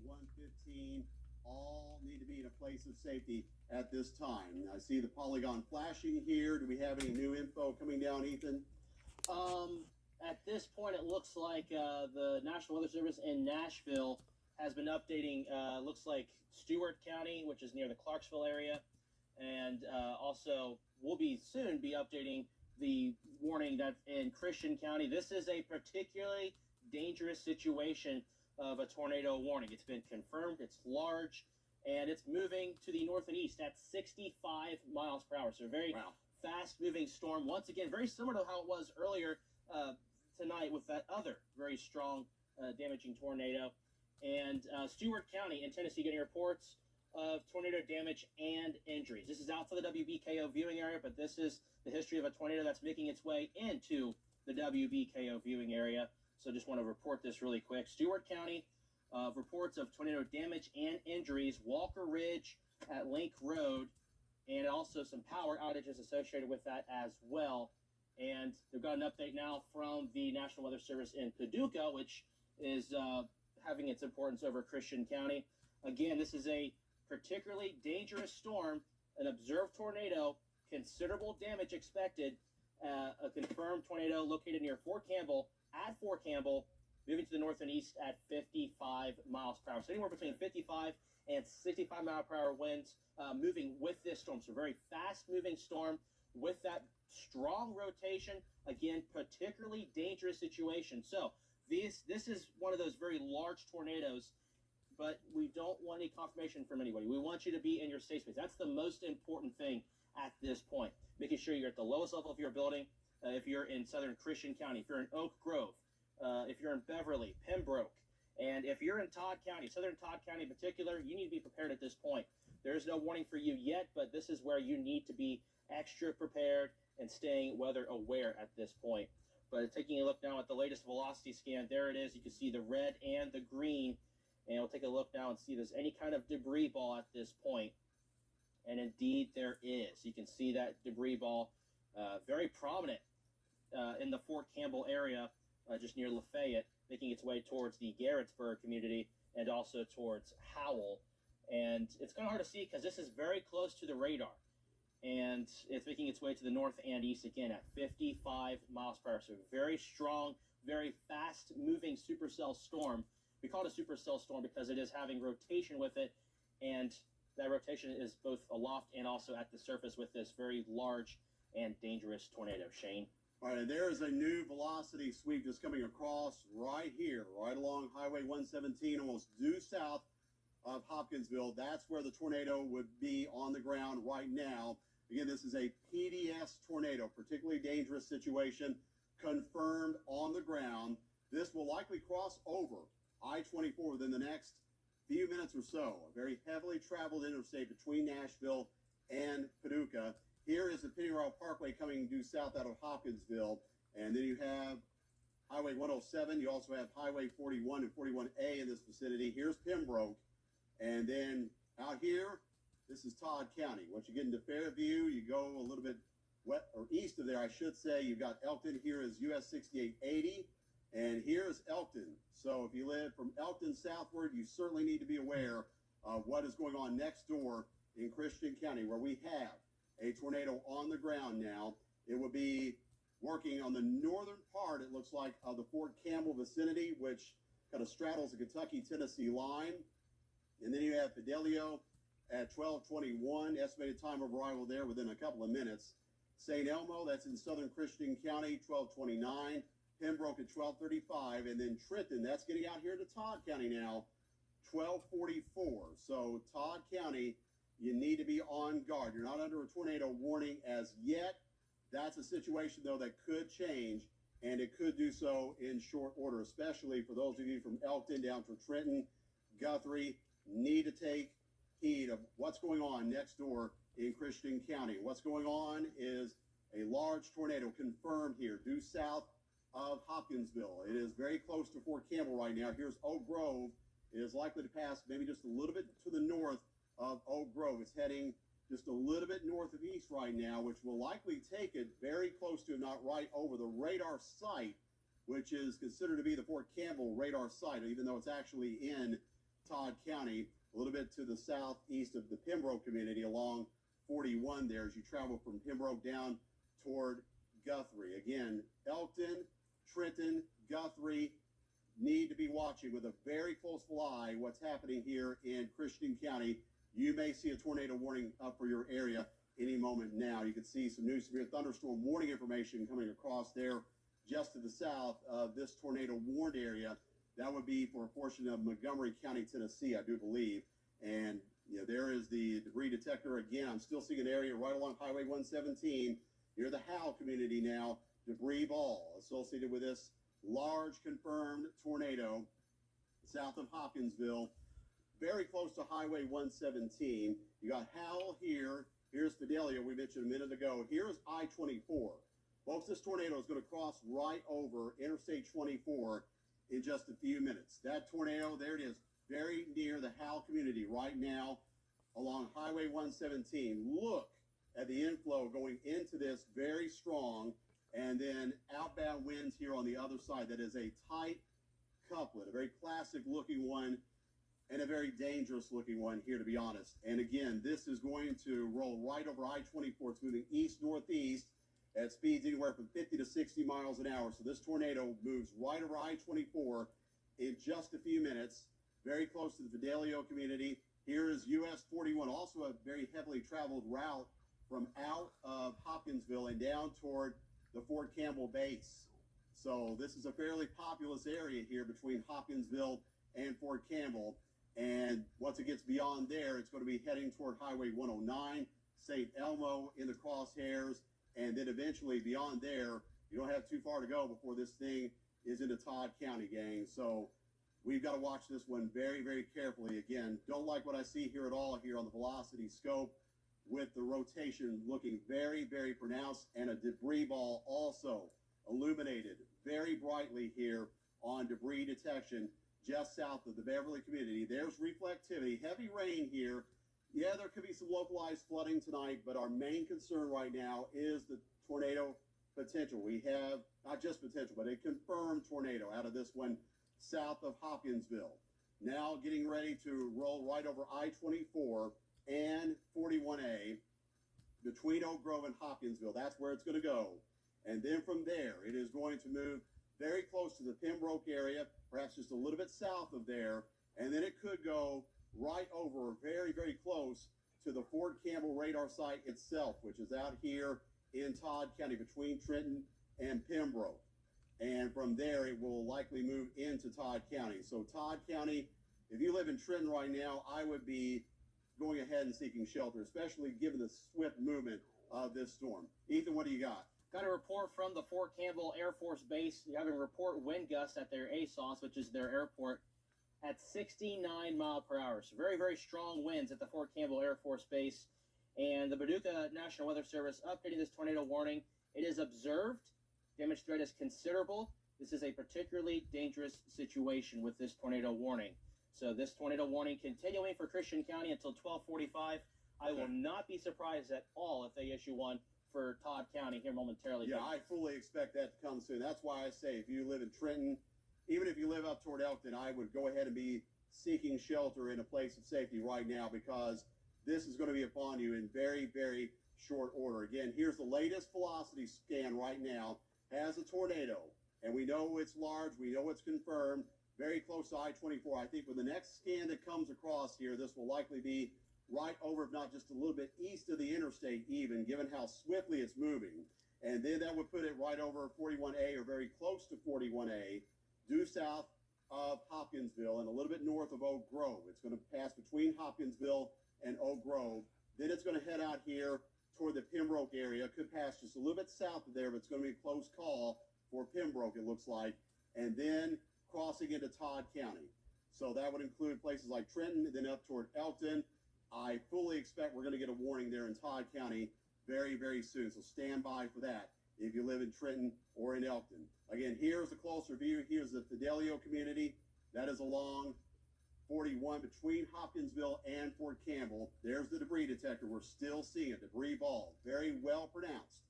115 all need to be in a place of safety at this time. I see the polygon flashing here. Do we have any new info coming down, Ethan? At this point, it looks like the National Weather Service in Nashville has been updating. Looks like Stewart County, which is near the Clarksville area, and also will be soon be updating the warning that's in Christian County. This is a particularly dangerous situation of a tornado warning. It's been confirmed. It's large, and it's moving to the north and east at 65 miles per hour. So a very fast-moving storm. Once again, very similar to how it was earlier tonight with that other very strong, damaging tornado. And Stewart County in Tennessee getting reports of tornado damage and injuries. This is outside the WBKO viewing area, but this is the history of a tornado that's making its way into the WBKO viewing area. So just want to report this really quick. Stewart County, reports of tornado damage and injuries. Walker Ridge at Link Road, and also some power outages associated with that as well. And they've got an update now from the National Weather Service in Paducah, which is having its importance over Christian County. Again, this is a particularly dangerous storm, an observed tornado, considerable damage expected, a confirmed tornado located near Fort Campbell, moving to the north and east at 55 miles per hour. So anywhere between 55 and 65 mile per hour winds moving with this storm. So very fast-moving storm with that strong rotation. Again, particularly dangerous situation. So this is one of those very large tornadoes, but we don't want any confirmation from anybody. We want you to be in your safe space. That's the most important thing at this point. Making sure you're at the lowest level of your building. If you're in southern Christian County, if you're in Oak Grove, if you're in Beverly, Pembroke, and if you're in Todd County, southern Todd County in particular, you need to be prepared at this point. There is no warning for you yet, but this is where you need to be extra prepared and staying weather aware at this point. But taking a look now at the latest velocity scan, there it is. You can see the red and the green. And we'll take a look now and see if there's any kind of debris ball at this point. And indeed there is. You can see that debris ball very prominent in the Fort Campbell area, just near Lafayette, making its way towards the Garrettsburg community and also towards Howell. And it's kind of hard to see because this is very close to the radar. And it's making its way to the north and east again at 55 miles per hour. So very strong, very fast-moving supercell storm. We call it a supercell storm because it is having rotation with it, and that rotation is both aloft and also at the surface with this very large and dangerous tornado. Shane? All right, and there is a new velocity sweep just coming across right here, right along Highway 117, almost due south of Hopkinsville. That's where the tornado would be on the ground right now. Again, this is a PDS tornado, particularly dangerous situation, confirmed on the ground. This will likely cross over I-24 within the next few minutes or so. A very heavily traveled interstate between Nashville and Paducah. Here is the Pennyroyal Parkway coming due south out of Hopkinsville. And then you have Highway 107. You also have Highway 41 and 41A in this vicinity. Here's Pembroke. And then out here, this is Todd County. Once you get into Fairview, you go a little bit west or east of there, I should say. You've got Elkton. Here is US 6880. And here's Elkton. So if you live from Elkton southward, you certainly need to be aware of what is going on next door in Christian County, where we have a tornado on the ground now. It will be working on the northern part, it looks like, of the Fort Campbell vicinity, which kind of straddles the Kentucky-Tennessee line. And then you have Fidelio at 12:21, estimated time of arrival there within a couple of minutes. St. Elmo, that's in southern Christian County, 12:29. Pembroke at 12:35, and then Trenton, that's getting out here to Todd County now, 12:44. So Todd County, you need to be on guard. You're not under a tornado warning as yet. That's a situation, though, that could change, and it could do so in short order, especially for those of you from Elkton down to Trenton, Guthrie. Need to take heed of what's going on next door in Christian County. What's going on is a large tornado confirmed here due south of Hopkinsville. It is very close to Fort Campbell right now. Here's Oak Grove. It is likely to pass maybe just a little bit to the north of Oak Grove. It's heading just a little bit north of east right now, which will likely take it very close to, not right over the radar site, which is considered to be the Fort Campbell radar site, even though it's actually in Todd County, a little bit to the southeast of the Pembroke community along 41 there as you travel from Pembroke down toward Guthrie. Again, Elkton, Trenton, Guthrie need to be watching with a very close eye what's happening here in Christian County. You may see a tornado warning up for your area any moment now. You can see some new severe thunderstorm warning information coming across there just to the south of this tornado warned area. That would be for a portion of Montgomery County, Tennessee, I do believe. And there is the debris detector. Again, I'm still seeing an area right along Highway 117 near the Howe community now. Debris ball associated with this large confirmed tornado south of Hopkinsville, very close to Highway 117. You got Howell here. Here's Fidelia, we mentioned a minute ago. Here's I-24. Folks, this tornado is going to cross right over Interstate 24 in just a few minutes. That tornado, there it is, very near the Howell community right now along Highway 117. Look at the inflow going into this, very strong, and then outbound winds here on the other side. That is a tight couplet, a very classic looking one, and a very dangerous looking one here, to be honest. And again, this is going to roll right over I-24. It's moving east-northeast at speeds anywhere from 50 to 60 miles an hour. So this tornado moves right over I-24 in just a few minutes, very close to the Fidelio community. Here is US 41, also a very heavily traveled route from out of Hopkinsville and down toward the Fort Campbell base. So this is a fairly populous area here between Hopkinsville and Fort Campbell. And once it gets beyond there, it's going to be heading toward Highway 109, St. Elmo in the crosshairs, and then eventually beyond there, you don't have too far to go before this thing is into Todd County, gang. So we've got to watch this one very, very carefully. Again, don't like what I see here at all here on the velocity scope, with the rotation looking very, very pronounced, and a debris ball also illuminated very brightly here on debris detection just south of the Beverly community. There's reflectivity, heavy rain here. Yeah, there could be some localized flooding tonight, but our main concern right now is the tornado potential. We have not just potential, but a confirmed tornado out of this one south of Hopkinsville. Now getting ready to roll right over I-24 and 41A between Oak Grove and Hopkinsville. That's where it's going to go. And then from there, it is going to move very close to the Pembroke area, perhaps just a little bit south of there. And then it could go right over, very, very close to the Fort Campbell radar site itself, which is out here in Todd County between Trenton and Pembroke. And from there, it will likely move into Todd County. So Todd County, if you live in Trenton right now, I would be going ahead and seeking shelter, especially given the swift movement of this storm. Ethan, what do you got? Got a report from the Fort Campbell Air Force Base. You have a report wind gusts at their ASOS, which is their airport, at 69 mile per hour. So very, very strong winds at the Fort Campbell Air Force Base. And the Paducah National Weather Service updating this tornado warning. It is observed. Damage threat is considerable. This is a particularly dangerous situation with this tornado warning. So this tornado warning continuing for Christian County until 12:45. I will not be surprised at all if they issue one for Todd County here momentarily. Yeah, I fully expect that to come soon. That's why I say if you live in Trenton, even if you live up toward Elkton, I would go ahead and be seeking shelter in a place of safety right now, because this is going to be upon you in very, very short order. Again, here's the latest velocity scan right now. Has a tornado, and we know it's large. We know it's confirmed. Very close to I-24. I think with the next scan that comes across here, this will likely be right over, if not just a little bit east of the interstate even, given how swiftly it's moving. And then that would put it right over 41A, or very close to 41A, due south of Hopkinsville and a little bit north of Oak Grove. It's going to pass between Hopkinsville and Oak Grove. Then it's going to head out here toward the Pembroke area. Could pass just a little bit south of there, but it's going to be a close call for Pembroke, it looks like. And then crossing into Todd County. So that would include places like Trenton, then up toward Elkton. I fully expect we're going to get a warning there in Todd County very, very soon. So stand by for that if you live in Trenton or in Elkton. Again, here's a closer view. Here's the Fidelio community. That is along 41 between Hopkinsville and Fort Campbell. There's the debris detector. We're still seeing a debris ball. Very well pronounced.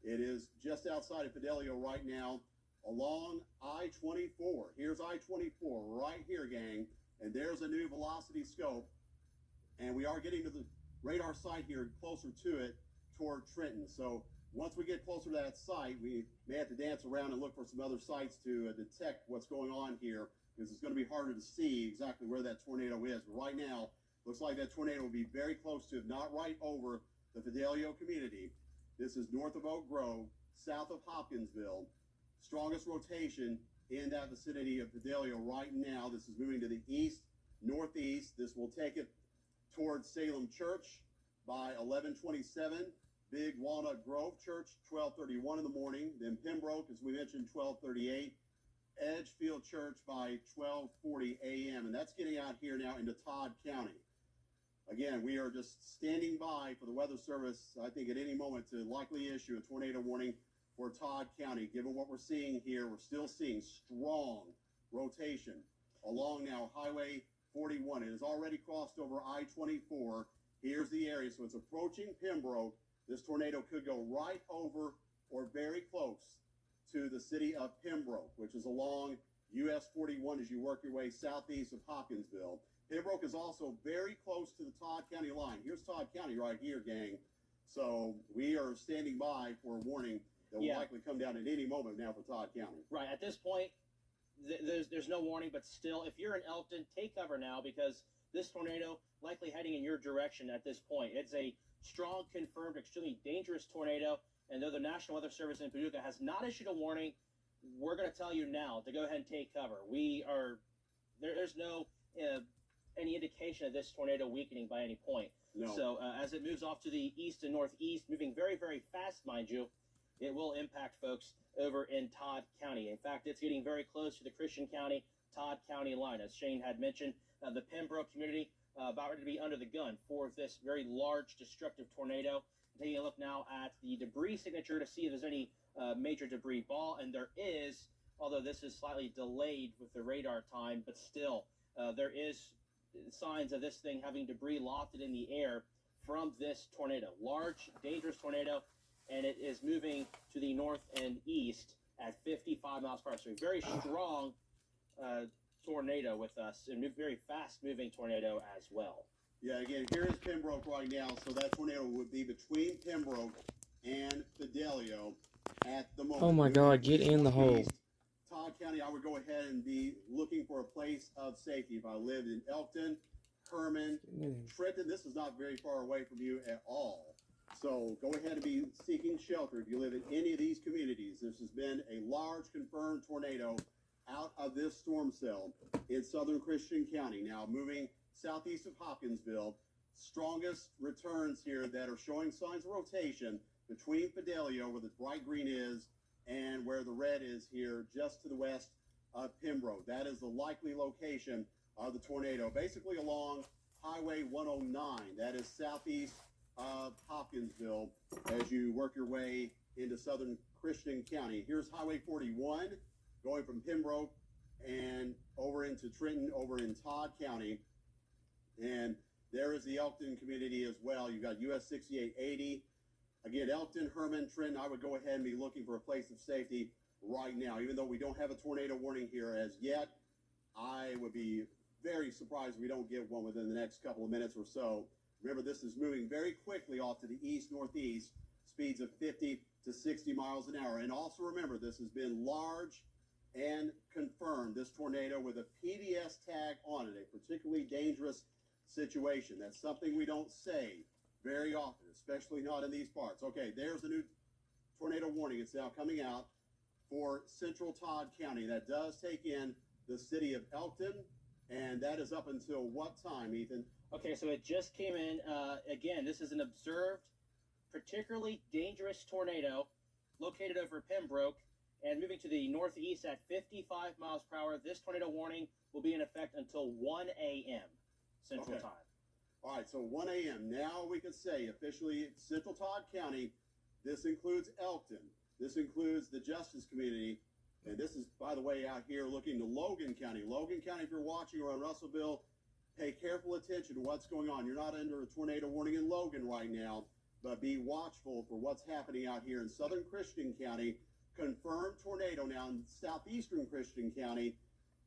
It is just outside of Fidelio right now along I-24. Here's I-24 right here, gang. And there's a new velocity scope. And we are getting to the radar site here, closer to it, toward Trenton. So once we get closer to that site, we may have to dance around and look for some other sites to detect what's going on here, because it's going to be harder to see exactly where that tornado is. But right now, looks like that tornado will be very close to, if not right over, the Fidelio community. This is north of Oak Grove, south of Hopkinsville. Strongest rotation in that vicinity of Fidelio right now. This is moving to the east, northeast. This will take it towards Salem Church by 11:27. Big Walnut Grove Church, 12:31 in the morning. Then Pembroke, as we mentioned, 12:38. Edgefield Church by 12:40 a.m. And that's getting out here now into Todd County. Again, we are just standing by for the Weather Service, I think at any moment, to likely issue a tornado warning for Todd County. Given what we're seeing here, we're still seeing strong rotation along now Highway 41. It has already crossed over I-24. Here's the area. So it's approaching Pembroke. This tornado could go right over or very close to the city of Pembroke, which is along US 41 as you work your way southeast of Hopkinsville. Pembroke is also very close to the Todd County line. Here's Todd County right here, gang. So we are standing by for a warning that will likely come down at any moment now for Todd County. Right. At this point, there's no warning, but still, if you're in Elkton, take cover now, because this tornado likely heading in your direction at this point. It's a strong, confirmed, extremely dangerous tornado, and though the National Weather Service in Paducah has not issued a warning, we're going to tell you now to go ahead and take cover. There's no any indication of this tornado weakening by any point. No. So as it moves off to the east and northeast, moving very, very fast, mind you, it will impact folks over in Todd County. In fact, it's getting very close to the Christian County, Todd County line. As Shane had mentioned, the Pembroke community about ready to be under the gun for this very large, destructive tornado. Taking a look now at the debris signature to see if there's any major debris ball, and there is, although this is slightly delayed with the radar time, but still, there is signs of this thing having debris lofted in the air from this tornado. Large, dangerous tornado, and it is moving to the north and east at 55 miles per hour. So a very strong tornado with us, and very fast-moving tornado as well. Yeah, again, here is Pembroke right now. So that tornado would be between Pembroke and Fidelio at the moment. Oh my God, get in the hole. Todd County, I would go ahead and be looking for a place of safety. If I lived in Elkton, Herman, Trenton, this is not very far away from you at all. So go ahead and be seeking shelter if you live in any of these communities. This has been a large confirmed tornado out of this storm cell in southern Christian County. Now moving southeast of Hopkinsville, strongest returns here that are showing signs of rotation between Fidelio, where the bright green is, and where the red is here, just to the west of Pembroke. That is the likely location of the tornado, basically along Highway 109. That is southeast of Hopkinsville as you work your way into southern Christian County. Here's Highway 41 going from Pembroke and over into Trenton, over in Todd County. And there is the Elkton community as well. You've got US 6880. Again, Elkton, Herman, Trenton, I would go ahead and be looking for a place of safety right now. Even though we don't have a tornado warning here as yet, I would be very surprised if we don't get one within the next couple of minutes or so. Remember, this is moving very quickly off to the east-northeast, speeds of 50 to 60 miles an hour. And also remember, this has been large and confirmed, this tornado with a PDS tag on it, a particularly dangerous situation. That's something we don't say very often, especially not in these parts. Okay, there's the new tornado warning. It's now coming out for central Todd County. That does take in the city of Elkton, and that is up until what time, Ethan? Okay, so it just came in. Again, this is an observed, particularly dangerous tornado located over Pembroke and moving to the northeast at 55 miles per hour. This tornado warning will be in effect until 1 a.m. Central Time. All right, so 1 a.m. Now we can say officially Central Todd County. This includes Elkton. This includes the Justice community. And this is, by the way, out here looking to Logan County. Logan County, if you're watching around Russellville, pay careful attention to what's going on. You're not under a tornado warning in Logan right now, but be watchful for what's happening out here in southern Christian County. Confirmed tornado now in southeastern Christian County.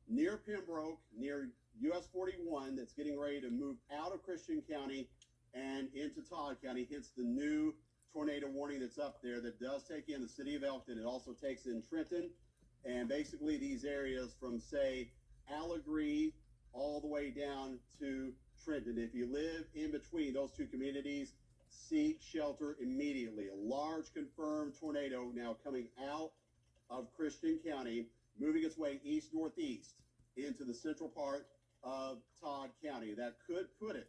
near Pembroke, near US 41, that's getting ready to move out of Christian County and into Todd County, hence the new tornado warning that's up there that does take in the city of Elkton. It also takes in Trenton and basically these areas from, say, Allegree all the way down to Trenton. If you live in between those two communities, seek shelter immediately. A large confirmed tornado now coming out of Christian County, moving its way east-northeast into the central part of Todd County. That could put it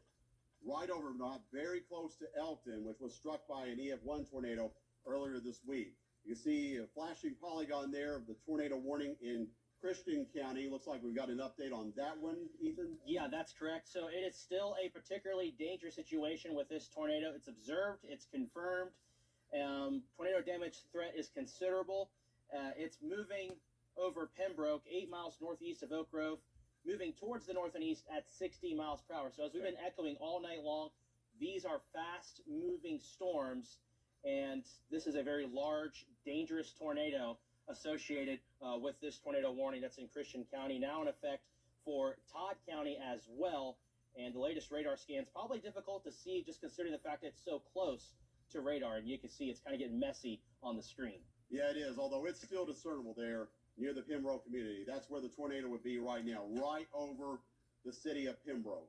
right over, not very close to Elkton, which was struck by an EF1 tornado earlier this week. You can see a flashing polygon there of the tornado warning in Christian County. Looks like we've got an update on that one, Ethan. Yeah, that's correct. So it is still a particularly dangerous situation with this tornado. It's observed, it's confirmed. Tornado damage threat is considerable. It's moving over Pembroke, 8 miles northeast of Oak Grove, moving towards the north and east at 60 miles per hour. So as we've been echoing all night long, these are fast-moving storms, and this is a very large, dangerous tornado associated with this tornado warning that's in Christian County, now in effect for Todd County as well. And the latest radar scans, probably difficult to see just considering the fact that it's so close to radar, and you can see it's kind of getting messy on the screen. Yeah, it is, although it's still discernible there near the Pembroke community. That's where the tornado would be right now, right over the city of Pembroke.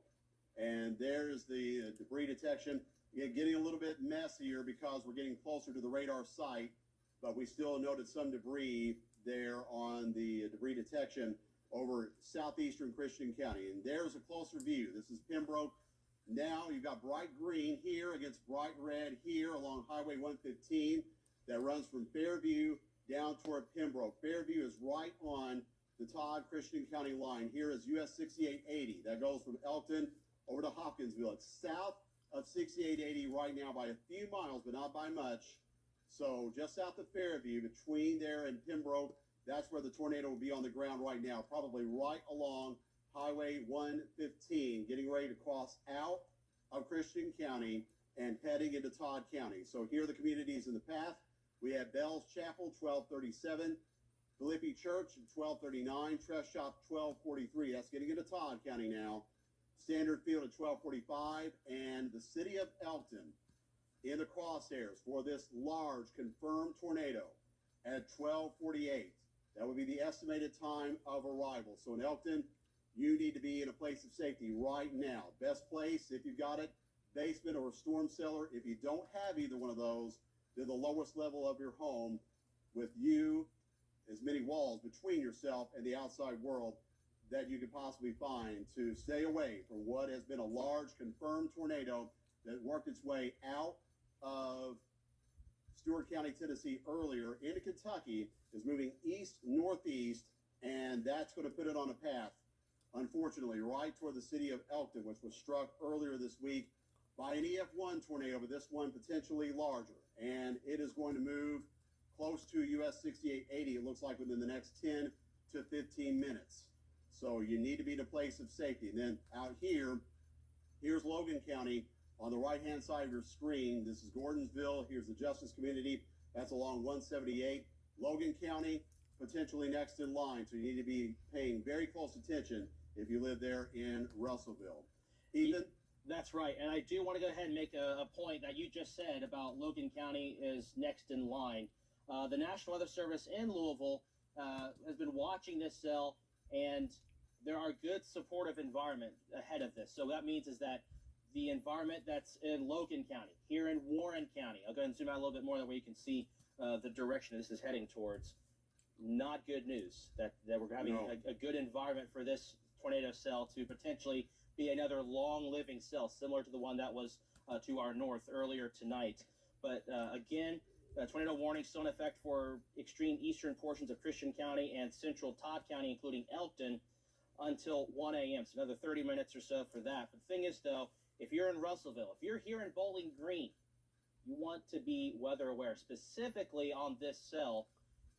And there's the debris detection. Again, getting a little bit messier because we're getting closer to the radar site, but we still noted some debris there on the debris detection over southeastern Christian County. And there's a closer view. This is Pembroke. Now you've got bright green here against bright red here along Highway 115 that runs from Fairview down toward Pembroke. Fairview is right on the Todd Christian County line. Here is US 6880. That goes from Elkton over to Hopkinsville. It's south of 6880 right now by a few miles, but not by much. So just south of Fairview, between there and Pembroke, that's where the tornado will be on the ground right now, probably right along Highway 115, getting ready to cross out of Christian County and heading into Todd County. So here are the communities in the path. We have Bell's Chapel, 1237, Philippi Church, 1239, Tress Shop, 1243. That's getting into Todd County now. Standard Field at 1245, and the city of Elkton in the crosshairs for this large confirmed tornado at 1248. That would be the estimated time of arrival. So in Elkton, you need to be in a place of safety right now. Best place, if you've got it, basement or a storm cellar. If you don't have either one of those, they're the lowest level of your home with you, as many walls between yourself and the outside world that you could possibly find to stay away from what has been a large confirmed tornado that worked its way out of Stewart County, Tennessee earlier into Kentucky, is moving east-northeast, and that's going to put it on a path, unfortunately, right toward the city of Elkton, which was struck earlier this week by an EF1 tornado, but this one potentially larger. And it is going to move close to US 6880, it looks like, within the next 10 to 15 minutes. So you need to be in a place of safety. And then out here, here's Logan County on the right-hand side of your screen. This is Gordonsville. Here's the Justice Community. That's along 178. Logan County, potentially next in line. So you need to be paying very close attention if you live there in Russellville. Ethan? That's right. And I do want to go ahead and make a point that you just said about Logan County is next in line. The National Weather Service in Louisville has been watching this cell, and there are good supportive environment ahead of this. So that means is that the environment that's in Logan County, here in Warren County, I'll go ahead and zoom out a little bit more that way you can see the direction this is heading towards. Not good news that we're having a good environment for this tornado cell to potentially be another long-living cell, similar to the one that was to our north earlier tonight. But again, tornado warning still in effect for extreme eastern portions of Christian County and central Todd County, including Elkton, until 1 a.m. So another 30 minutes or so for that. But the thing is, though, if you're in Russellville, if you're here in Bowling Green, you want to be weather aware, specifically on this cell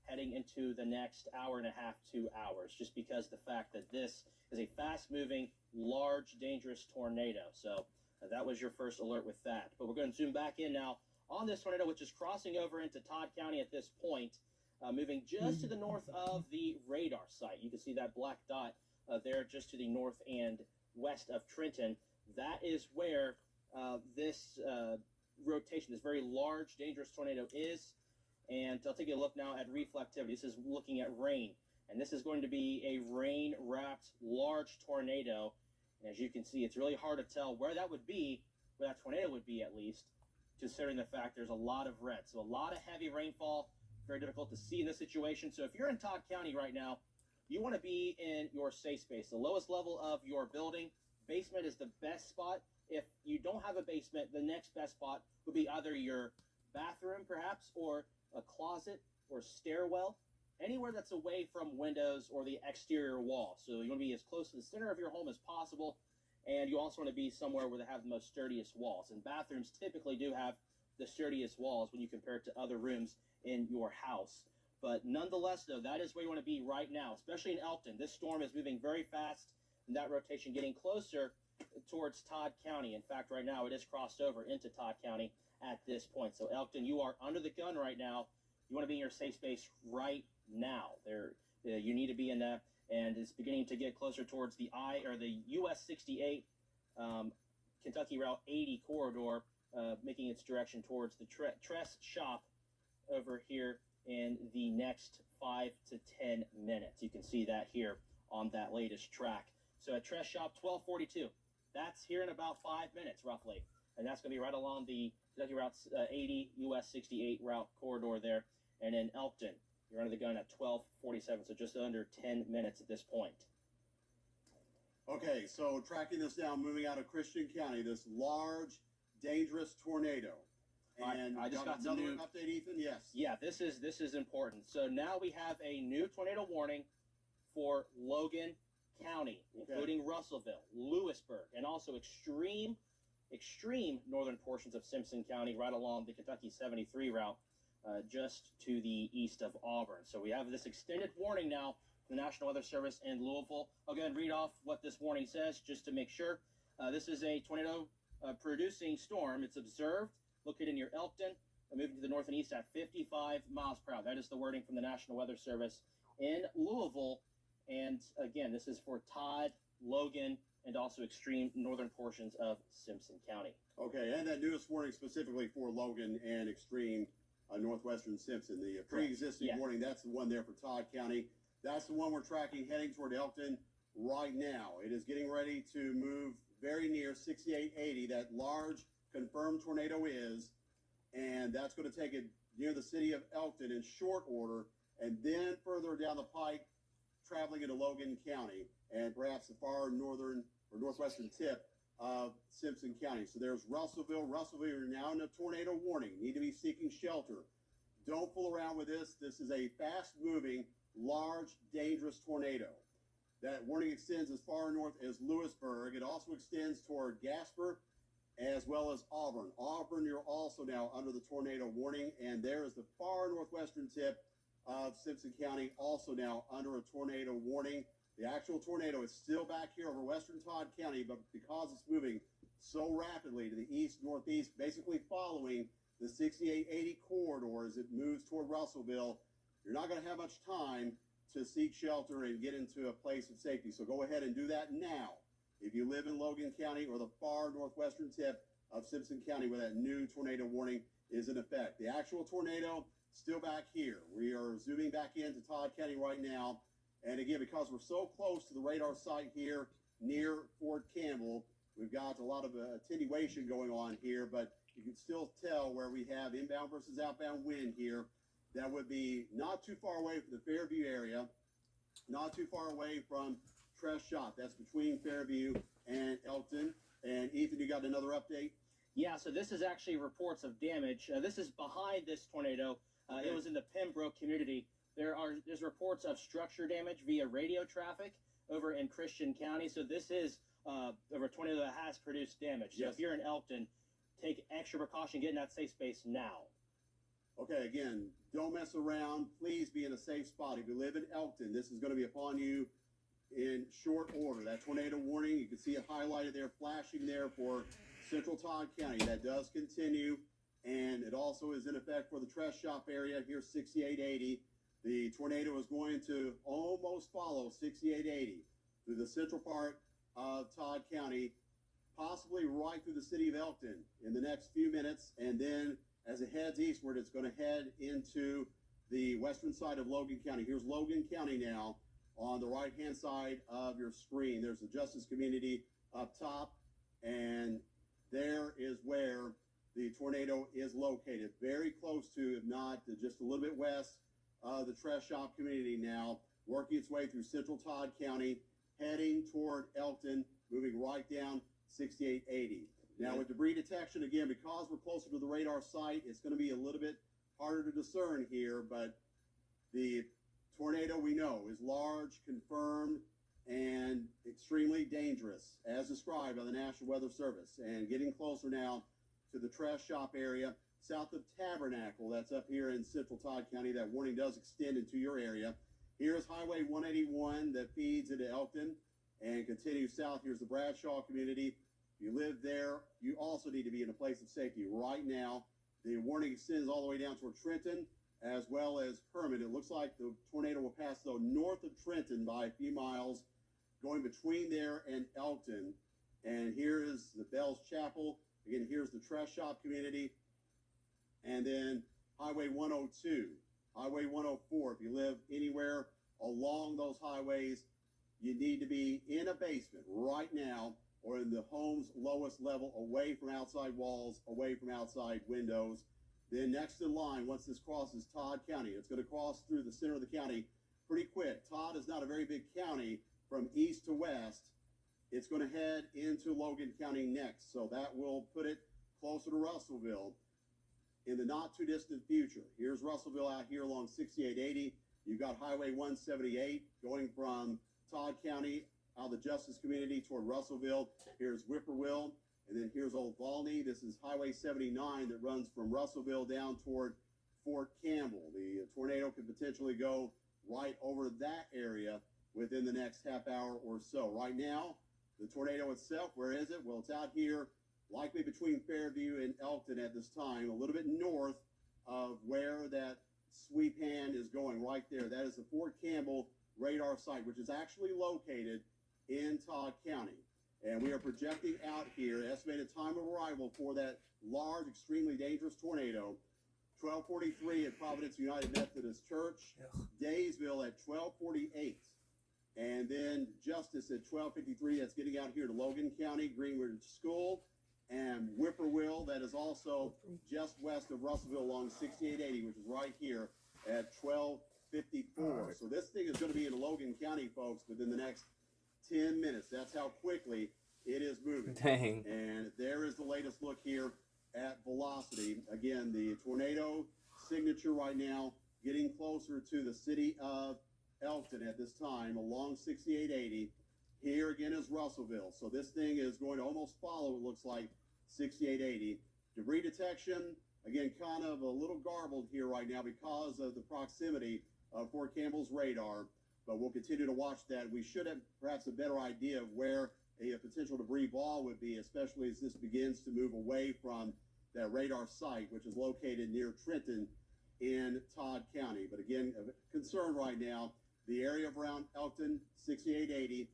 heading into the next hour and a half, 2 hours, just because the fact that this is a fast-moving, large, dangerous tornado. So that was your first alert with that. But we're going to zoom back in now on this tornado, which is crossing over into Todd County at this point. moving just to the north of the radar site. You can see that black dot there just to the north and west of Trenton. That is where this rotation, this very large, dangerous tornado is. And I'll take a look now at reflectivity. This is looking at rain. And this is going to be a rain-wrapped large tornado. And as you can see, it's really hard to tell where that would be, where that tornado would be at least, considering the fact there's a lot of red. So a lot of heavy rainfall, very difficult to see in this situation. So if you're in Todd County right now, you want to be in your safe space. The lowest level of your building, basement is the best spot. If you don't have a basement, the next best spot would be either your bathroom perhaps, or a closet or stairwell, anywhere that's away from windows or the exterior wall. So you want to be as close to the center of your home as possible, and you also want to be somewhere where they have the most sturdiest walls. And bathrooms typically do have the sturdiest walls when you compare it to other rooms in your house. But nonetheless, though, that is where you want to be right now, especially in Elkton. This storm is moving very fast, and that rotation getting closer towards Todd County. In fact, right now it is crossed over into Todd County at this point. So Elkton, you are under the gun right now. You want to be in your safe space right now. You need to be in that, and it's beginning to get closer towards the US 68 Kentucky Route 80 corridor, making its direction towards the Tress Shop over here in the next 5 to 10 minutes. You can see that here on that latest track. So at Tress Shop 1242, that's here in about 5 minutes roughly, and that's going to be right along the Kentucky Route 80 US 68 route corridor there. And in Elkton, you're under the gun at 12:47, so just under 10 minutes at this point. Okay, so tracking this down, moving out of Christian County, this large, dangerous tornado. And I just got another some new update, Ethan. Yes. Yeah, this is important. So now we have a new tornado warning for Logan County, including Russellville, Lewisburg, and also extreme northern portions of Simpson County, right along the Kentucky 73 route, just to the east of Auburn. So we have this extended warning now from the National Weather Service in Louisville. I'll go ahead and read off what this warning says just to make sure. This is a tornado producing storm. It's observed, located near Elkton, moving to the north and east at 55 miles per hour. That is the wording from the National Weather Service in Louisville. And again, this is for Todd, Logan, and also extreme northern portions of Simpson County. Okay, and that newest warning specifically for Logan and extreme northwestern Simpson. The pre-existing warning, that's the one there for Todd County. That's the one we're tracking heading toward Elkton right now. It is getting ready to move very near 6880. That large confirmed tornado is, and that's going to take it near the city of Elkton in short order, and then further down the pike, traveling into Logan County and perhaps the far northern or northwestern tip of Simpson County. So there's Russellville. Russellville, you're now in a tornado warning. Need to be seeking shelter. Don't fool around with this. This is a fast-moving, large, dangerous tornado. That warning extends as far north as Lewisburg. It also extends toward Gasper as well as Auburn. Auburn, you're also now under the tornado warning, and there is the far northwestern tip of Simpson County, also now under a tornado warning. The actual tornado is still back here over western Todd County, but because it's moving so rapidly to the east-northeast, basically following the 6880 corridor as it moves toward Russellville, you're not going to have much time to seek shelter and get into a place of safety. So go ahead and do that now if you live in Logan County or the far northwestern tip of Simpson County where that new tornado warning is in effect. The actual tornado still back here. We are zooming back into Todd County right now. And again, because we're so close to the radar site here near Fort Campbell, we've got a lot of attenuation going on here, but you can still tell where we have inbound versus outbound wind here. That would be not too far away from the Fairview area, not too far away from Tress Shop. That's between Fairview and Elkton. And Ethan, you got another update? Yeah, so this is actually reports of damage. This is behind this tornado. It was in the Pembroke community. There's reports of structure damage via radio traffic over in Christian County. So this is a tornado that has produced damage. So if you're in Elkton, take extra precaution, get in that safe space now. Okay, again, don't mess around. Please be in a safe spot. If you live in Elkton, this is going to be upon you in short order. That tornado warning, you can see it highlighted there, flashing there for central Todd County. That does continue, and it also is in effect for the Tress Shop area here, 6880. The tornado is going to almost follow 6880 through the central part of Todd County, possibly right through the city of Elkton in the next few minutes. And then as it heads eastward, it's going to head into the western side of Logan County. Here's Logan County now on the right-hand side of your screen. There's the Justice Community up top, and there is where the tornado is located. Very close to, if not just a little bit west of the Trash Shop community now, working its way through central Todd County, heading toward Elkton, moving right down 6880. Now with debris detection, again, because we're closer to the radar site, it's going to be a little bit harder to discern here, but the tornado we know is large, confirmed, and extremely dangerous, as described by the National Weather Service, and getting closer now to the Trash Shop area south of Tabernacle. That's up here in central Todd County. That warning does extend into your area. Here's Highway 181 that feeds into Elkton and continues south. Here's the Bradshaw community. If you live there, you also need to be in a place of safety right now. The warning extends all the way down toward Trenton as well as Herman. It looks like the tornado will pass, though, north of Trenton by a few miles, going between there and Elkton. And here is the Bell's Chapel. Again, here's the Trash Shop community. And then Highway 102, Highway 104. If you live anywhere along those highways, you need to be in a basement right now or in the home's lowest level, away from outside walls, away from outside windows. Then next in line, once this crosses Todd County, it's going to cross through the center of the county pretty quick. Todd is not a very big county from east to west. It's going to head into Logan County next, so that will put it closer to Russellville in the not too distant future. Here's Russellville out here along 6880. You've got Highway 178 going from Todd County out of the Justice Community toward Russellville. Here's Whippoorwill, and then here's Old Volney. This is Highway 79 that runs from Russellville down toward Fort Campbell. The tornado could potentially go right over that area within the next half hour or so. Right now, the tornado itself, where is it? Well, it's out here, likely between Fairview and Elkton at this time, a little bit north of where that sweep hand is going right there. That is the Fort Campbell radar site, which is actually located in Todd County. And we are projecting out here, estimated time of arrival for that large, extremely dangerous tornado, 12:43 at Providence United Methodist Church, Daysville at 12:48. And then Justice at 12:53, that's getting out here to Logan County, Greenwood School, and Whippoorwill, that is also just west of Russellville along 6880, which is right here at 12:54. So this thing is going to be in Logan County, folks, within the next 10 minutes. That's how quickly it is moving. Dang. And there is the latest look here at velocity. Again, the tornado signature right now getting closer to the city of Elkton at this time along 6880. Here again is Russellville. So this thing is going to almost follow, it looks like, 6880. Debris detection, again, kind of a little garbled here right now because of the proximity of Fort Campbell's radar, but we'll continue to watch that. We should have perhaps a better idea of where a potential debris ball would be, especially as this begins to move away from that radar site, which is located near Trenton in Todd County. But again, of concern right now, the area around Elkton, 6880,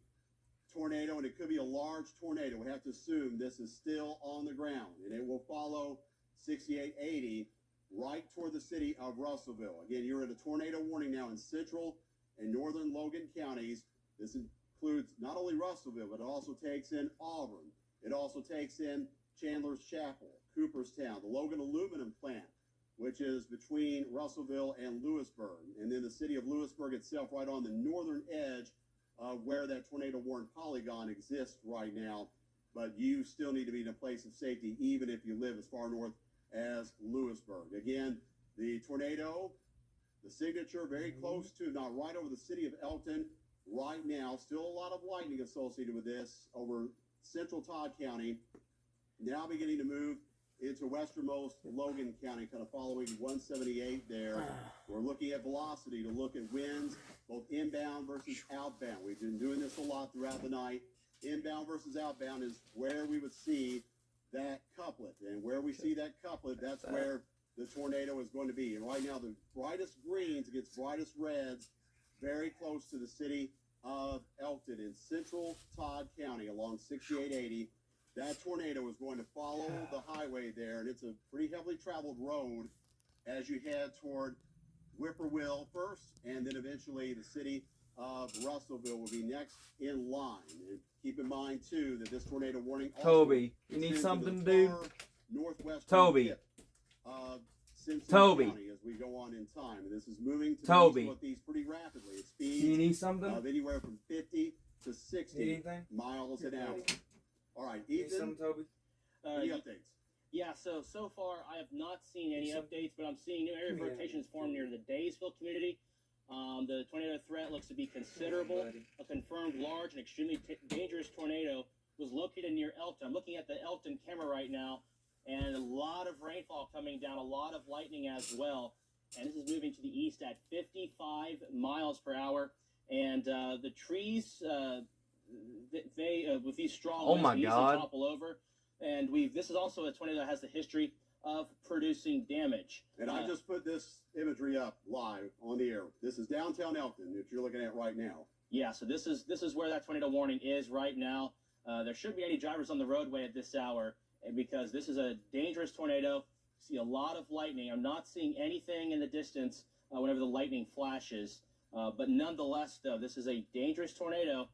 tornado, and it could be a large tornado. We have to assume this is still on the ground, and it will follow 6880 right toward the city of Russellville. Again, you're in a tornado warning now in central and northern Logan counties. This includes not only Russellville, but it also takes in Auburn. It also takes in Chandler's Chapel, Cooperstown, the Logan aluminum plant, which is between Russellville and Lewisburg, and then the city of Lewisburg itself right on the northern edge of where that tornado warned polygon exists right now. But you still need to be in a place of safety, even if you live as far north as Lewisburg. Again, the tornado, the signature very close to, not right over the city of Elkton right now. Still a lot of lightning associated with this over central Todd County. Now beginning to move into westernmost Logan County, kind of following 178 there. We're looking at velocity to look at winds, both inbound versus outbound. We've been doing this a lot throughout the night. Inbound versus outbound is where we would see that couplet. And where we see that couplet, that's where the tornado is going to be. And right now, the brightest greens against brightest reds, very close to the city of Elkton in central Todd County along 6880. That tornado is going to follow the highway there, and it's a pretty heavily traveled road as you head toward Whippoorwill first, and then eventually the city of Russellville will be next in line. And keep in mind, too, that this tornado warning also Toby, you need extends to something, the dude? far northwestern Toby. tip of Simpson Toby. County as we go on in time. And this is moving to Toby. the northeast pretty rapidly. At You speeds need something? of anywhere from 50 to 60 Need anything? miles an hour. All right, Need Ethan, something, Toby? any updates? Yeah, so far I have not seen any updates, but I'm seeing new area of rotation is formed near the Daysville community. The tornado threat looks to be considerable. A confirmed large and extremely dangerous tornado was located near Elkton. I'm looking at the Elkton camera right now, and a lot of rainfall coming down, a lot of lightning as well. And this is moving to the east at 55 miles per hour. And the trees, with these strong winds, can easily topple over. And this is also a tornado that has the history of producing damage. And I just put this imagery up live on the air. This is downtown Elkton that you're looking at right now. Yeah, so this is where that tornado warning is right now. There shouldn't be any drivers on the roadway at this hour because this is a dangerous tornado. See a lot of lightning. I'm not seeing anything in the distance whenever the lightning flashes. But nonetheless, though, this is a dangerous tornado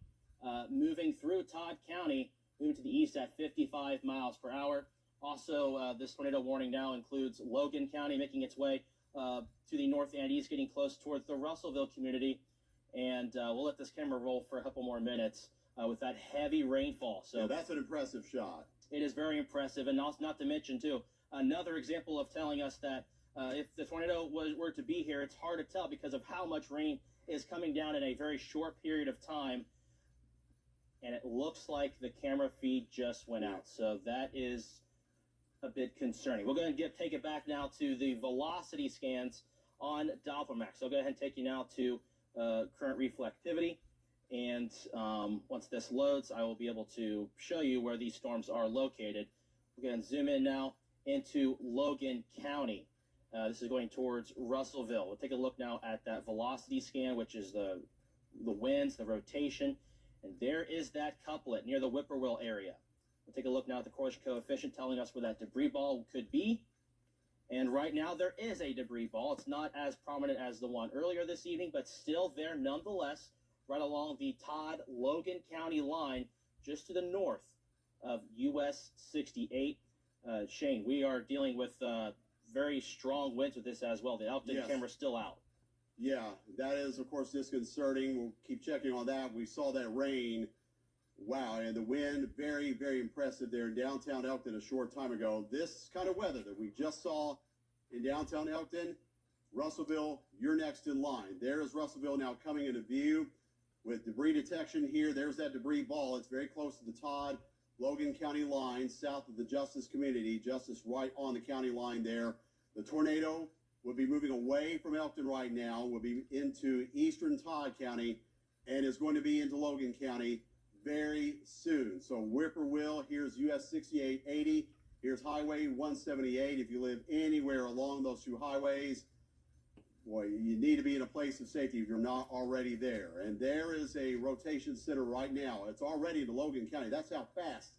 moving through Todd County, moving to the east at 55 miles per hour. Also, this tornado warning now includes Logan County, making its way to the north and east, getting close towards the Russellville community. And we'll let this camera roll for a couple more minutes with that heavy rainfall. So yeah, that's an impressive shot. It is very impressive, and also, not to mention, too, another example of telling us that if the tornado were to be here, it's hard to tell because of how much rain is coming down in a very short period of time. And it looks like the camera feed just went out. So that is a bit concerning. We're going to take it back now to the velocity scans on DopplerMax. I'll go ahead and take you now to current reflectivity. And once this loads, I will be able to show you where these storms are located. We're going to zoom in now into Logan County. This is going towards Russellville. We'll take a look now at that velocity scan, which is the winds, the rotation. And there is that couplet near the Whippoorwill area. We'll take a look now at the correlation coefficient telling us where that debris ball could be. And right now there is a debris ball. It's not as prominent as the one earlier this evening, but still there nonetheless, right along the Todd-Logan County line, just to the north of US 68. Shane, we are dealing with very strong winds with this as well. The Elkton camera's still out. Yeah, that is, of course, disconcerting. We'll keep checking on that. We saw that rain. Wow, and the wind, very, very impressive there in downtown Elkton a short time ago. This kind of weather that we just saw in downtown Elkton, Russellville, you're next in line. There's Russellville now coming into view with debris detection here. There's that debris ball. It's very close to the Todd-Logan County line, south of the Justice community. Justice right on the county line there. The tornado will be moving away from Elkton right now, will be into eastern Todd County, and is going to be into Logan County very soon. So Whippoorwill, here's US 6880, here's Highway 178. If you live anywhere along those two highways, boy, you need to be in a place of safety if you're not already there. And there is a rotation center right now. It's already in Logan County. That's how fast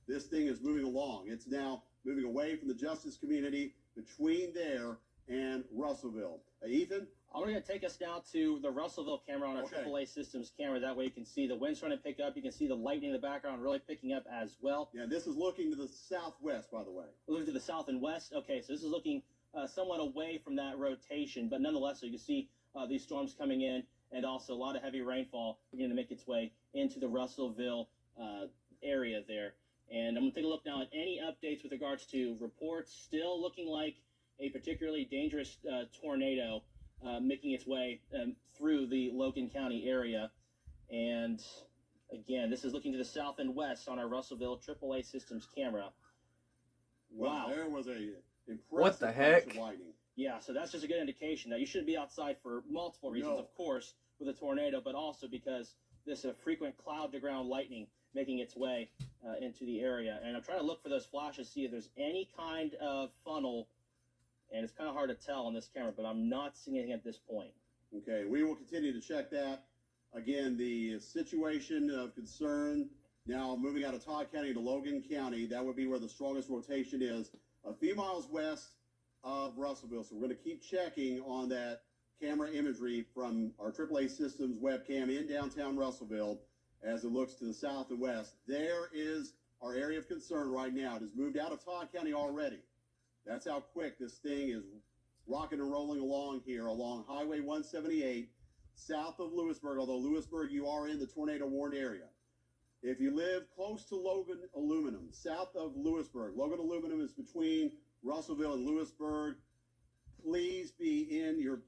this thing is moving along. It's now moving away from the Justice community between there and Russellville. Ethan? I'm going to take us now to the Russellville camera on our AAA Systems camera. That way you can see the wind starting to pick up. You can see the lightning in the background really picking up as well. Yeah, this is looking to the southwest, by the way. Looking to the south and west. Okay, so this is looking somewhat away from that rotation, but nonetheless, so you can see these storms coming in, and also a lot of heavy rainfall beginning to make its way into the Russellville area there. And I'm going to take a look now at any updates with regards to reports. Still looking like a particularly dangerous tornado making its way through the Logan County area. And again, this is looking to the south and west on our Russellville AAA Systems camera. Wow. There was a impressive what the heck? Of lightning. Yeah, so that's just a good indication that you shouldn't be outside for multiple reasons, of course, with a tornado, but also because this frequent cloud-to-ground lightning making its way into the area. And I'm trying to look for those flashes, see if there's any kind of funnel. and it's kind of hard to tell on this camera, but I'm not seeing anything at this point. Okay, we will continue to check that. Again, the situation of concern now moving out of Todd County to Logan County, that would be where the strongest rotation is, a few miles west of Russellville. So we're going to keep checking on that camera imagery from our AAA Systems webcam in downtown Russellville as it looks to the south and west. There is our area of concern right now. It has moved out of Todd County already. That's how quick this thing is rocking and rolling along here along Highway 178 south of Lewisburg, although Lewisburg, you are in the tornado warned area. If you live close to Logan Aluminum, south of Lewisburg, Logan Aluminum is between Russellville and Lewisburg. Please be in your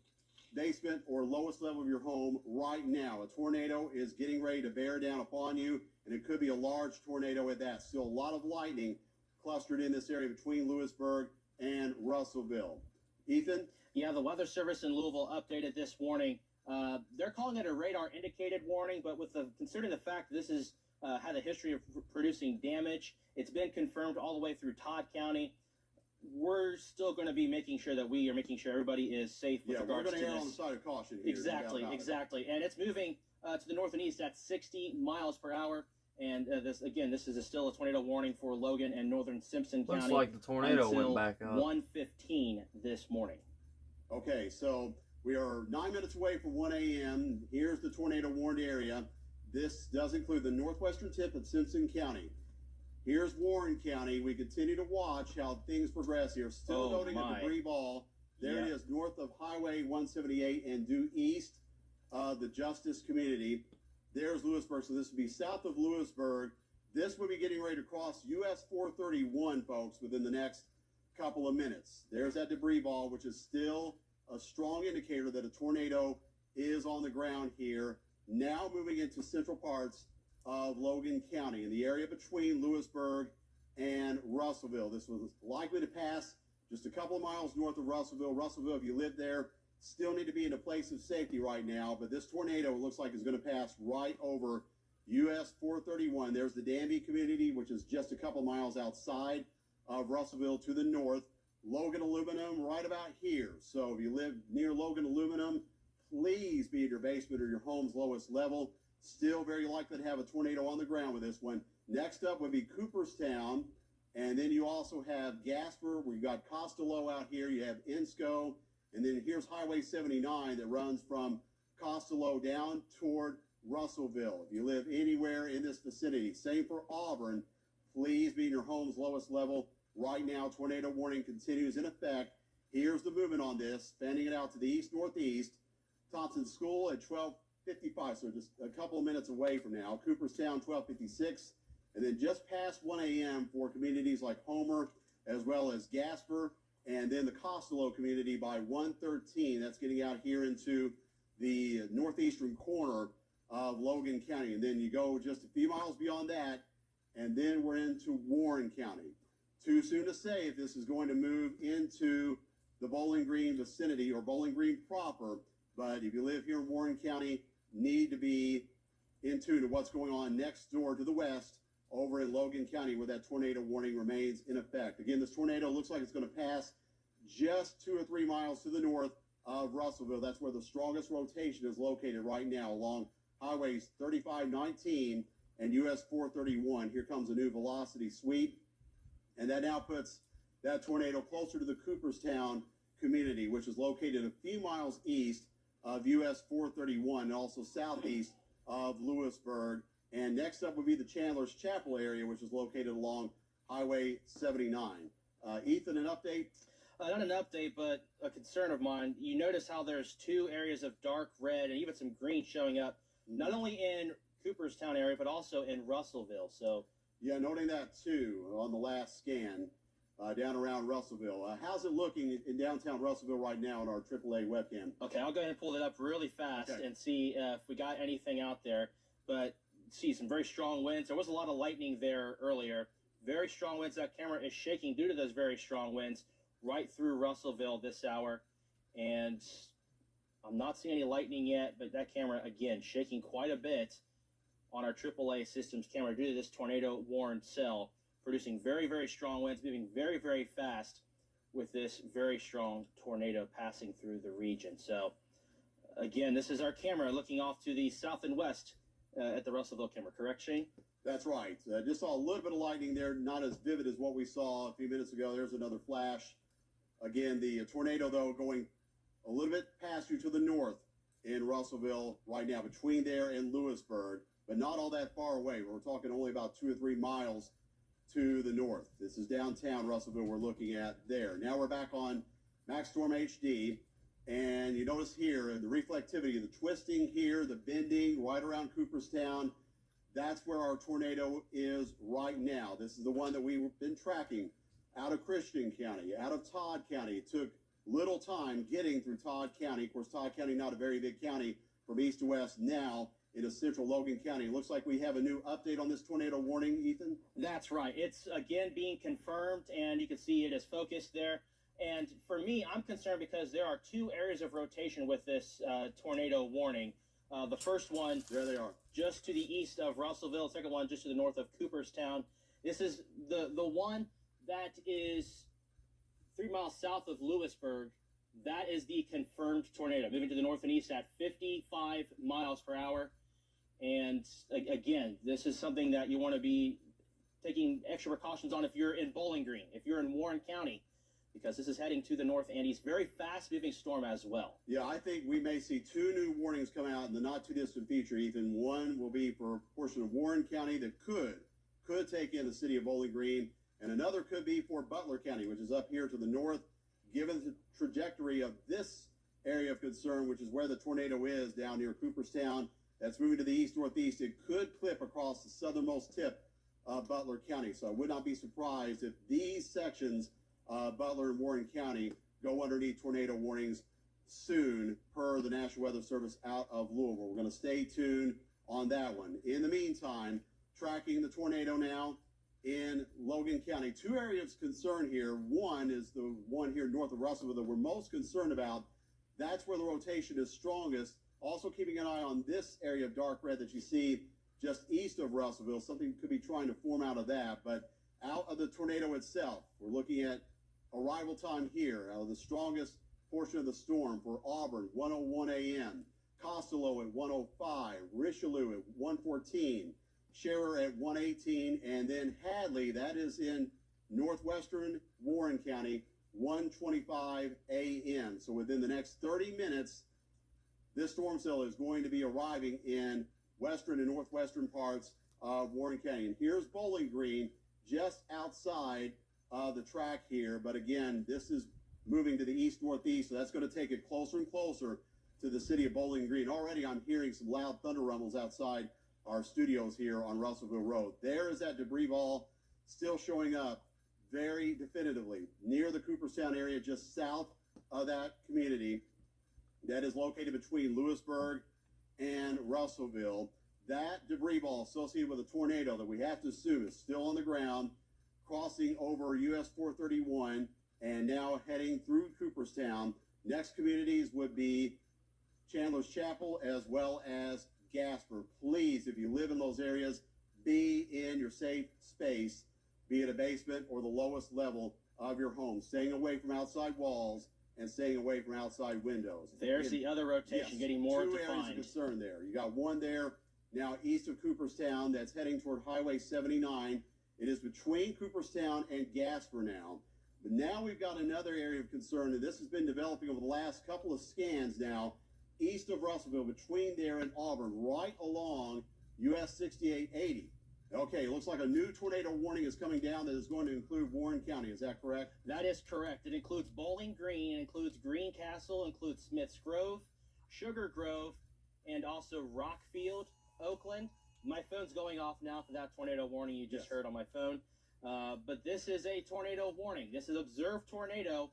basement or lowest level of your home right now. A tornado is getting ready to bear down upon you, and it could be a large tornado at that. Still a lot of lightning clustered in this area between Lewisburg and Russellville. Ethan? Yeah, the Weather Service in Louisville updated this warning. They're calling it a radar indicated warning, but considering the fact that this is had a history of producing damage, it's been confirmed all the way through Todd County. We're still going to be making sure that we are making sure everybody is safe with regards to this. Yeah, we're going to err on the side of caution here. Exactly. And it's moving to the north and east at 60 miles per hour. And this is still a tornado warning for Logan and northern Simpson County. Looks like the tornado went back up. 1:15 this morning. Okay, so we are 9 minutes away from 1 a.m. Here's the tornado warned area. This does include the northwestern tip of Simpson County. Here's Warren County. We continue to watch how things progress here. Still noting a debris ball. There it is, north of Highway 178 and due east of the Justice Community. There's Lewisburg. So this would be south of Lewisburg. This would be getting ready to cross US 431, folks, within the next couple of minutes. There's that debris ball, which is still a strong indicator that a tornado is on the ground here. Now moving into central parts of Logan County in the area between Lewisburg and Russellville. This was likely to pass just a couple of miles north of Russellville. Russellville, if you live there, still need to be in a place of safety right now, but this tornado looks like it's going to pass right over US 431. There's the Danby community, which is just a couple miles outside of Russellville to the north. Logan Aluminum right about here. So if you live near Logan Aluminum, please be in your basement or your home's lowest level. Still very likely to have a tornado on the ground with this one. Next up would be Cooperstown. And then you also have Gasper, where you got Costello out here. You have Ensco. And then here's Highway 79 that runs from Costello down toward Russellville. If you live anywhere in this vicinity, same for Auburn, please be in your home's lowest level. Right now, tornado warning continues in effect. Here's the movement on this, spanning it out to the east-northeast. Thompson School at 12:55, so just a couple of minutes away from now. Cooperstown, 12:56. And then just past 1 a.m. for communities like Homer, as well as Gasper, and then the Costello community by 1:13. That's getting out here into the northeastern corner of Logan County. And then you go just a few miles beyond that, and then we're into Warren County. Too soon to say if this is going to move into the Bowling Green vicinity or Bowling Green proper, but if you live here in Warren County, need to be in tune to what's going on next door to the west over in Logan County, where that tornado warning remains in effect. Again, this tornado looks like it's going to pass just 2 or 3 miles to the north of Russellville. That's where the strongest rotation is located right now along highways 3519 and US 431. Here comes a new velocity sweep, and that now puts that tornado closer to the Cooperstown community, which is located a few miles east of US 431 and also southeast of Lewisburg. And next up would be the Chandler's Chapel area, which is located along Highway 79. Ethan, an update? Not an update, but a concern of mine. You notice how there's 2 areas of dark red and even some green showing up, not only in Cooperstown area, but also in Russellville. So yeah, noting that too on the last scan down around Russellville. How's it looking in downtown Russellville right now on our AAA webcam? Okay, I'll go ahead and pull it up really fast and see if we got anything out there. But see some very strong winds. There was a lot of lightning there earlier. Very strong winds. That camera is shaking due to those very strong winds right through Russellville this hour. And I'm not seeing any lightning yet, but that camera, again, shaking quite a bit on our AAA systems camera due to this tornado warned cell, producing very, very strong winds, moving very, very fast with this very strong tornado passing through the region. So, again, this is our camera looking off to the south and west at the Russellville camera. Correct, Shane? That's right. Just saw a little bit of lightning there, not as vivid as what we saw a few minutes ago. There's another flash. Again, the tornado, though, going a little bit past you to the north in Russellville right now, between there and Lewisburg, but not all that far away. We're talking only about 2 or 3 miles to the north. This is downtown Russellville we're looking at there. Now we're back on Max Storm HD, and you notice here the reflectivity, the twisting here, the bending right around Cooperstown. That's where our tornado is right now. This is the one that we've been tracking out of Christian County, out of Todd County. It took little time getting through Todd County. Of course, Todd County, not a very big county, from east to west now into central Logan County. It looks like we have a new update on this tornado warning, Ethan. That's right. It's again being confirmed, and you can see it is focused there. And for me, I'm concerned because there are 2 areas of rotation with this tornado warning. The first one, there they are, just to the east of Russellville. The second one, just to the north of Cooperstown. This is the one that is 3 miles south of Lewisburg. That is the confirmed tornado, moving to the north and east at 55 miles per hour. And again, this is something that you want to be taking extra precautions on if you're in Bowling Green, if you're in Warren County, because this is heading to the north and east. Very fast-moving storm as well. Yeah, I think we may see 2 new warnings come out in the not-too-distant future, Ethan. One will be for a portion of Warren County that could take in the city of Bowling Green, and another could be for Butler County, which is up here to the north. Given the trajectory of this area of concern, which is where the tornado is down near Cooperstown, that's moving to the east-northeast, it could clip across the southernmost tip of Butler County. So I would not be surprised if these sections, Butler and Warren County, go underneath tornado warnings soon, per the National Weather Service out of Louisville. We're going to stay tuned on that one. In the meantime, tracking the tornado now in Logan County. 2 areas of concern here. One is the one here north of Russellville that we're most concerned about. That's where the rotation is strongest. Also keeping an eye on this area of dark red that you see just east of Russellville. Something could be trying to form out of that. But out of the tornado itself, we're looking at arrival time here. Out of the strongest portion of the storm for Auburn, 1:01 a.m. Costello at 1:05. Richelieu at 1:14. Scherer at 1:18. And then Hadley, that is in northwestern Warren County, 1:25 a.m. So within the next 30 minutes, this storm cell is going to be arriving in western and northwestern parts of Warren County. And here's Bowling Green just outside the track here. But again, this is moving to the east-northeast, so that's going to take it closer and closer to the city of Bowling Green. Already I'm hearing some loud thunder rumbles outside our studios here on Russellville Road. There is that debris ball still showing up very definitively near the Cooperstown area, just south of that community that is located between Lewisburg and Russellville. That debris ball associated with a tornado that we have to assume is still on the ground, crossing over US 431 and now heading through Cooperstown. Next communities would be Chandler's Chapel as well as Gasper. Please, if you live in those areas, be in your safe space, be it a basement or the lowest level of your home, staying away from outside walls and staying away from outside windows. There's the other rotation, yes, getting more 2 defined. areas of concern there. You got one there now east of Cooperstown that's heading toward Highway 79. It is between Cooperstown and Gasper now. But now we've got another area of concern, and this has been developing over the last couple of scans now, east of Russellville, between there and Auburn, right along US 6880. Okay, it looks like a new tornado warning is coming down that is going to include Warren County. Is that correct? That is correct. It includes Bowling Green, it includes Greencastle, includes Smiths Grove, Sugar Grove, and also Rockfield, Oakland. My phone's going off now for that tornado warning you just heard on my phone. But this is a tornado warning. This is observed tornado,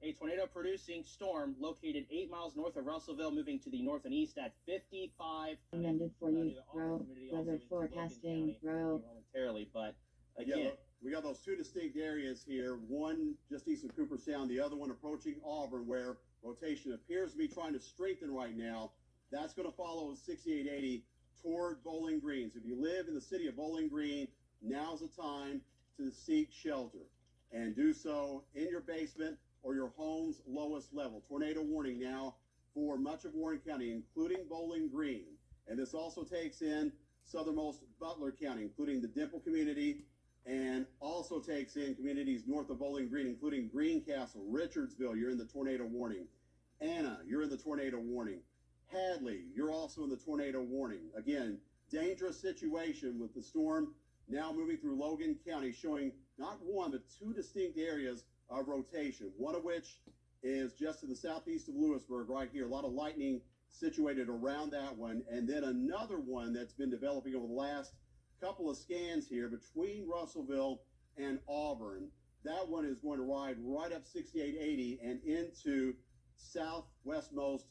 a tornado-producing storm located 8 miles north of Russellville, moving to the north and east at 55. Recommended for you, bro. Weather forecasting, bro. Momentarily, but again, Yeah, we got those 2 distinct areas here, one just east of Cooperstown, the other one approaching Auburn, where rotation appears to be trying to strengthen right now. That's going to follow 6880 toward Bowling Green. So if you live in the city of Bowling Green, now's the time to seek shelter. and do so in your basement or your home's lowest level. Tornado warning now for much of Warren County, including Bowling Green. And this also takes in southernmost Butler County, including the Dimple community, and also takes in communities north of Bowling Green, including Greencastle, Richardsville, you're in the tornado warning. Anna, you're in the tornado warning. Hadley, you're also in the tornado warning. Again, dangerous situation with the storm now moving through Logan County, showing not one, but two distinct areas of rotation, one of which is just to the southeast of Lewisburg right here. A lot of lightning situated around that one. And then another one that's been developing over the last couple of scans here between Russellville and Auburn. That one is going to ride right up 6880 and into southwestmost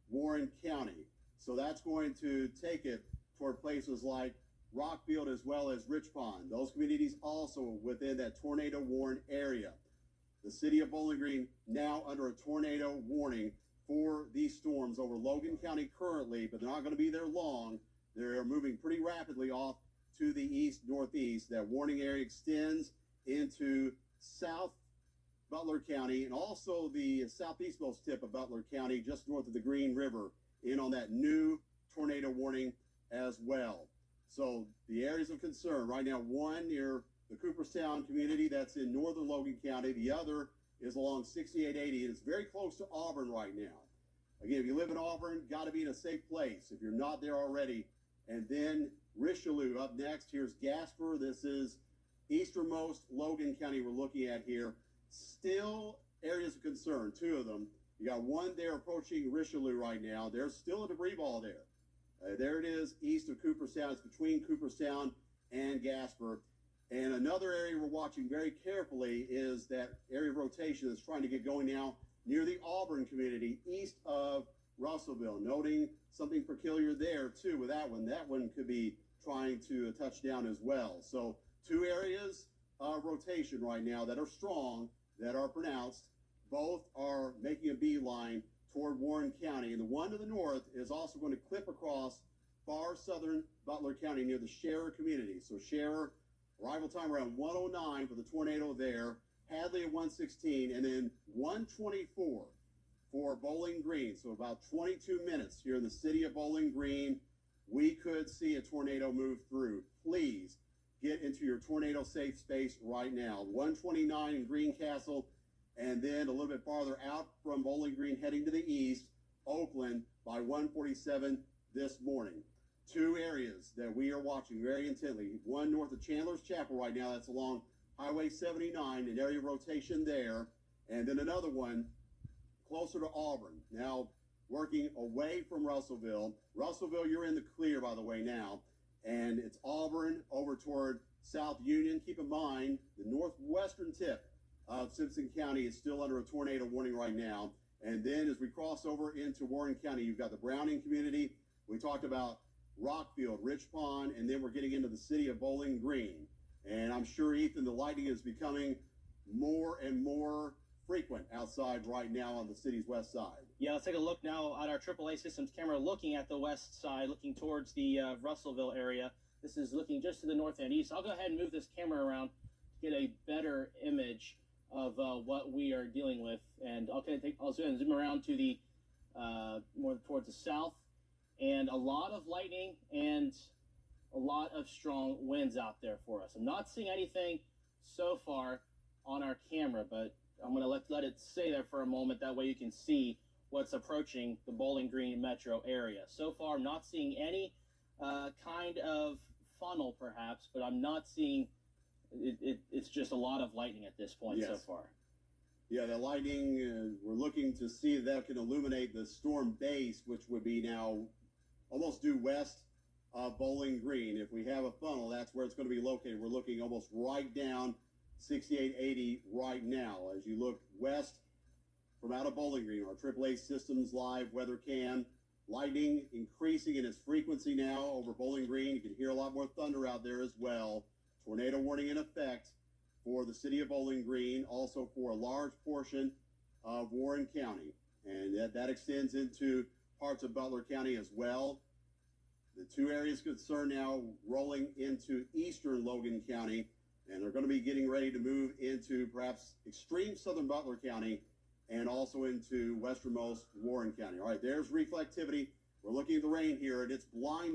Warren County. So that's going to take it toward places like Rockfield as well as Rich Pond. Those communities also within that tornado warned area. The city of Bowling Green now under a tornado warning for these storms over Logan County currently, but they're not going to be there long. They're moving pretty rapidly off to the east-northeast. That warning area extends into South Butler County and also the southeastmost tip of Butler County, just north of the Green River, in on that new tornado warning as well. So the areas of concern right now, one near the Cooperstown community that's in northern Logan County. The other is along 6880, and it's very close to Auburn right now. Again, if you live in Auburn, got to be in a safe place if you're not there already. And then Richelieu up next. Here's Gasper. This is easternmost Logan County we're looking at here. Still areas of concern, two of them. You got one there approaching Richelieu right now. There's still a debris ball there. There it is east of Cooperstown. It's between Cooperstown and Gasper. And another area we're watching very carefully is that area of rotation that's trying to get going now near the Auburn community east of Russellville. Noting something peculiar there too with that one. That one could be trying to touch down as well. So two areas of rotation right now that are strong, that are pronounced. Both are making a beeline toward Warren County. And the one to the north is also going to clip across far southern Butler County near the Scherer community. So Scherer, arrival time around 109 for the tornado there. Hadley at 116, and then 124 for Bowling Green. So about 22 minutes here in the city of Bowling Green, we could see a tornado move through. Please get into your tornado safe space right now. 129 in Greencastle, and then a little bit farther out from Bowling Green heading to the east, Oakland by 147 this morning. Two areas that we are watching very intently. One north of Chandler's Chapel right now, that's along Highway 79, an area of rotation there. And then another one closer to Auburn. Now working away from Russellville. Russellville, you're in the clear, by the way, now. And it's Auburn over toward South Union. Keep in mind, the northwestern tip of Simpson County is still under a tornado warning right now. And then as we cross over into Warren County, you've got the Browning community. We talked about Rockfield, Rich Pond, and then we're getting into the city of Bowling Green. And I'm sure, Ethan, the lightning is becoming more and more frequent outside right now on the city's west side. Yeah, let's take a look now at our AAA Systems camera looking at the west side, looking towards the Russellville area. This is looking just to the north and east. I'll go ahead and move this camera around to get a better image of what we are dealing with. And I'll zoom around to the more towards the south. And a lot of lightning and a lot of strong winds out there for us. I'm not seeing anything so far on our camera, but I'm going to let it stay there for a moment. That way you can see what's approaching the Bowling Green metro area. So far, I'm not seeing any kind of funnel, perhaps, but I'm not seeing it's just a lot of lightning at this point so far. Yeah, the lightning, we're looking to see if that can illuminate the storm base, which would be now almost due west of Bowling Green. If we have a funnel, that's where it's going to be located. We're looking almost right down 6880 right now. As you look west from out of Bowling Green, our AAA Systems Live weather cam, lightning increasing in its frequency now over Bowling Green. You can hear a lot more thunder out there as well. Tornado warning in effect for the city of Bowling Green, also for a large portion of Warren County. And that extends into parts of Butler County as well. The two areas concerned now rolling into eastern Logan County. And they're going to be getting ready to move into perhaps extreme southern Butler County and also into westernmost Warren County. All right, there's reflectivity. We're looking at the rain here, and it's blinding.